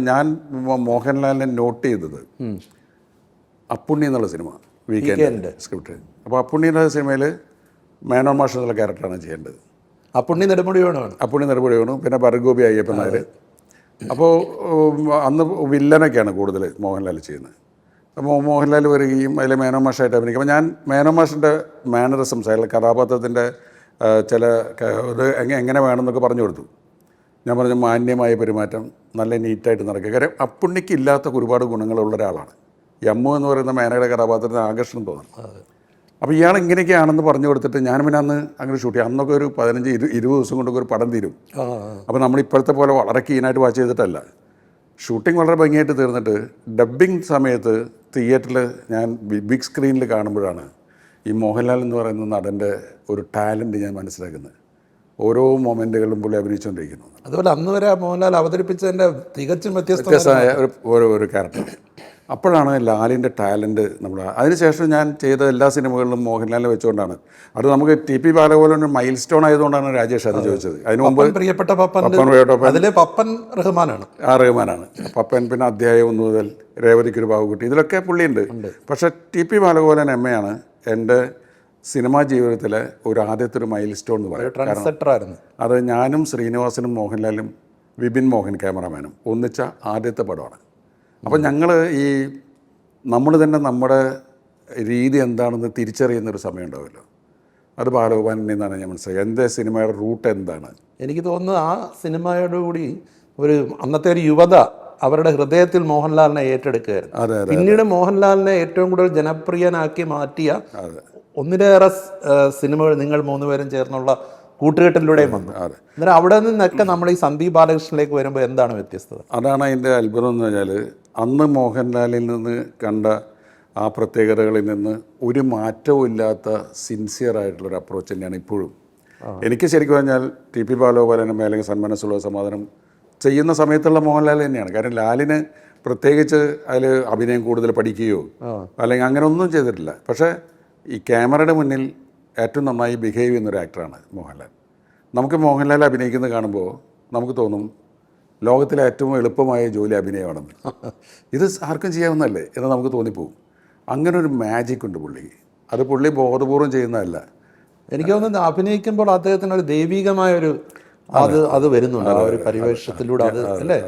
ഞാൻ മോഹൻലാലിനെ നോട്ട് ചെയ്തത് അപ്പുണ്ണി എന്നുള്ള സിനിമ വീക്കെൻഡ് സ്ക്രിപ്റ്റ്. അപ്പോൾ അപ്പുണ്ണി എന്നുള്ള സിനിമയിൽ മേനോൻ മാഷ് എന്നുള്ള ക്യാരക്ടറാണ് ചെയ്യേണ്ടത്. അപ്പുണ്ണി നെടുമുടി വേണമാണ്. അപ്പുണ്ണി നെടുമുടി വേണം, പിന്നെ ഭരഗോപി അയ്യപ്പൻ നായർ. അപ്പോൾ അന്ന് വില്ലനൊക്കെയാണ് കൂടുതൽ മോഹൻലാൽ ചെയ്യുന്നത്. അപ്പോൾ മോഹൻലാൽ വരികയും അതിൽ മേനോൻ മാഷായിട്ട് അഭിനയിക്കും. അപ്പോൾ ഞാൻ മേനോൻ മാഷിൻ്റെ മാനറിസംസ് അയാളുടെ കഥാപാത്രത്തിൻ്റെ ചില ഇത് എങ്ങനെ വേണമെന്നൊക്കെ പറഞ്ഞു കൊടുത്തു. ഞാൻ പറഞ്ഞു മാന്യമായ പെരുമാറ്റം, നല്ല നീറ്റായിട്ട് നടക്കുക. കാര്യം അപ്പുണ്ണിക്ക് ഇല്ലാത്ത ഒരുപാട് ഗുണങ്ങളുള്ള ഒരാളാണ്. ഈ അമ്മു എന്ന് പറയുന്ന മേനയുടെ കഥാപാത്രത്തിന് ആകർഷണം തോന്നണം. അപ്പോൾ ഇയാൾ ഇങ്ങനെയൊക്കെയാണെന്ന് പറഞ്ഞു കൊടുത്തിട്ട് ഞാൻ പിന്നെ അന്ന് അങ്ങനെ ഷൂട്ട് ചെയ്യും. അന്നൊക്കെ ഒരു 15-20 ദിവസം കൊണ്ടൊക്കെ ഒരു പടം തീരും. അപ്പോൾ നമ്മൾ ഇപ്പോഴത്തെ പോലെ വളരെ കീനായിട്ട് വാച്ച് ചെയ്തിട്ടല്ല. ഷൂട്ടിംഗ് വളരെ ഭംഗിയായിട്ട് തീർന്നിട്ട് ഡബ്ബിങ് സമയത്ത് തിയേറ്ററിൽ ഞാൻ ബിഗ് സ്ക്രീനിൽ കാണുമ്പോഴാണ് ഈ മോഹൻലാൽ എന്ന് പറയുന്ന നടൻ്റെ ഒരു ടാലൻറ്റ് ഞാൻ മനസ്സിലാക്കുന്നത്. ഓരോ മൊമെൻറ്റുകളും പുള്ളി അഭിനയിച്ചുകൊണ്ടിരിക്കുന്നു. അതുപോലെ അന്ന് വരെ മോഹൻലാൽ അവതരിപ്പിച്ചതിൻ്റെ തികച്ചും വ്യത്യസ്തമായ ഒരു ക്യാരക്ടർ. അപ്പോഴാണ് ലാലിൻ്റെ ടാലൻറ്റ് നമ്മൾ. അതിനുശേഷം ഞാൻ ചെയ്ത എല്ലാ സിനിമകളിലും മോഹൻലാലിനെ വെച്ചുകൊണ്ടാണ്. അത് നമുക്ക് T P Balagopalan mile stone ആയതുകൊണ്ടാണ് രാജേഷ് അത് ചോദിച്ചത്. അതിന് മുമ്പ് പ്രിയപ്പെട്ട പപ്പൻ റഹ്മാനാണ്. റഹ്മാനാണ് പപ്പൻ. പിന്നെ അധ്യായം 1 മുതൽ രേവതിക്കൊരു ബാബുക്കുട്ടി, ഇതിലൊക്കെ പുള്ളിയുണ്ട്. പക്ഷേ ടി പി ബാലഗോപാലൻ എമ്മയാണ് എൻ്റെ സിനിമാ ജീവിതത്തിലെ ഒരു ആദ്യത്തെ ഒരു മൈൽ സ്റ്റോൺ എന്ന് പറയും. അത് ഞാനും ശ്രീനിവാസനും മോഹൻലാലും വിപിൻ മോഹൻ ക്യാമറമാനും ഒന്നിച്ച ആദ്യത്തെ പടമാണ്. അപ്പം ഞങ്ങൾ നമ്മൾ തന്നെ നമ്മുടെ രീതി എന്താണെന്ന് തിരിച്ചറിയുന്നൊരു സമയം ഉണ്ടാവുമല്ലോ. അത് ബാലഗോപാലനിൽ നിന്നാണ് ഞാൻ മനസ്സിലാക്കി എൻ്റെ സിനിമയുടെ റൂട്ട് എന്താണ്. എനിക്ക് തോന്നുന്നത് ആ സിനിമയോടുകൂടി അന്നത്തെ ഒരു യുവത അവരുടെ ഹൃദയത്തിൽ മോഹൻലാലിനെ ഏറ്റെടുക്കുകയായിരുന്നു. അതെ. പിന്നീട് മോഹൻലാലിനെ ഏറ്റവും കൂടുതൽ ജനപ്രിയനാക്കി മാറ്റിയ ഒന്നിലേറെ സിനിമകൾ നിങ്ങൾ 3 പേരും ചേർന്നുള്ള കൂട്ടുകെട്ടിലൂടെയും വന്നു. അന്നേരം അവിടെ നിന്നൊക്കെ നമ്മൾ ഈ സന്ദീപ് ബാലകൃഷ്ണനിലേക്ക് വരുമ്പോൾ എന്താണ് വ്യത്യസ്തത? അതാണ് അതിൻ്റെ അത്ഭുതം എന്ന് പറഞ്ഞാൽ, അന്ന് മോഹൻലാലിൽ നിന്ന് കണ്ട ആ പ്രത്യേകതകളിൽ നിന്ന് ഒരു മാറ്റവും ഇല്ലാത്ത സിൻസിയറായിട്ടുള്ളൊരു അപ്രോച്ച് തന്നെയാണ് ഇപ്പോഴും. എനിക്ക് ശരിക്കും പറഞ്ഞാൽ ടി പി ബാലഗോപാലനും അല്ലെങ്കിൽ സന്മനസ്സുള്ള സമാധാനം ചെയ്യുന്ന സമയത്തുള്ള മോഹൻലാൽ തന്നെയാണ്. കാരണം ലാലിന് പ്രത്യേകിച്ച് അതിൽ അഭിനയം കൂടുതൽ പഠിക്കുകയോ അല്ലെങ്കിൽ അങ്ങനെ ഒന്നും ചെയ്തിട്ടില്ല. പക്ഷേ ഈ ക്യാമറയുടെ മുന്നിൽ ഏറ്റവും നന്നായി ബിഹേവ് ചെയ്യുന്നൊരു ആക്ടറാണ് മോഹൻലാൽ. നമുക്ക് മോഹൻലാൽ അഭിനയിക്കുന്നത് കാണുമ്പോൾ നമുക്ക് തോന്നും ലോകത്തിലെ ഏറ്റവും എളുപ്പമായ ജോലി അഭിനയമാണെന്ന്. ഇത് ആർക്കും ചെയ്യാവുന്നതല്ലേ എന്ന് നമുക്ക് തോന്നിപ്പോവും. അങ്ങനെ ഒരു മാജിക് ഉണ്ട് പുള്ളിക്ക്. അത് പുള്ളി ബോധപൂർവം ചെയ്യുന്നതല്ല. എനിക്ക് തോന്നുന്നത് അഭിനയിക്കുമ്പോൾ അദ്ദേഹത്തിന് ഒരു ദൈവികമായ ഒരു അത് വരുന്നുണ്ട് ആ ഒരു പരിവേഷത്തിലൂടെ. അത് അല്ലേ?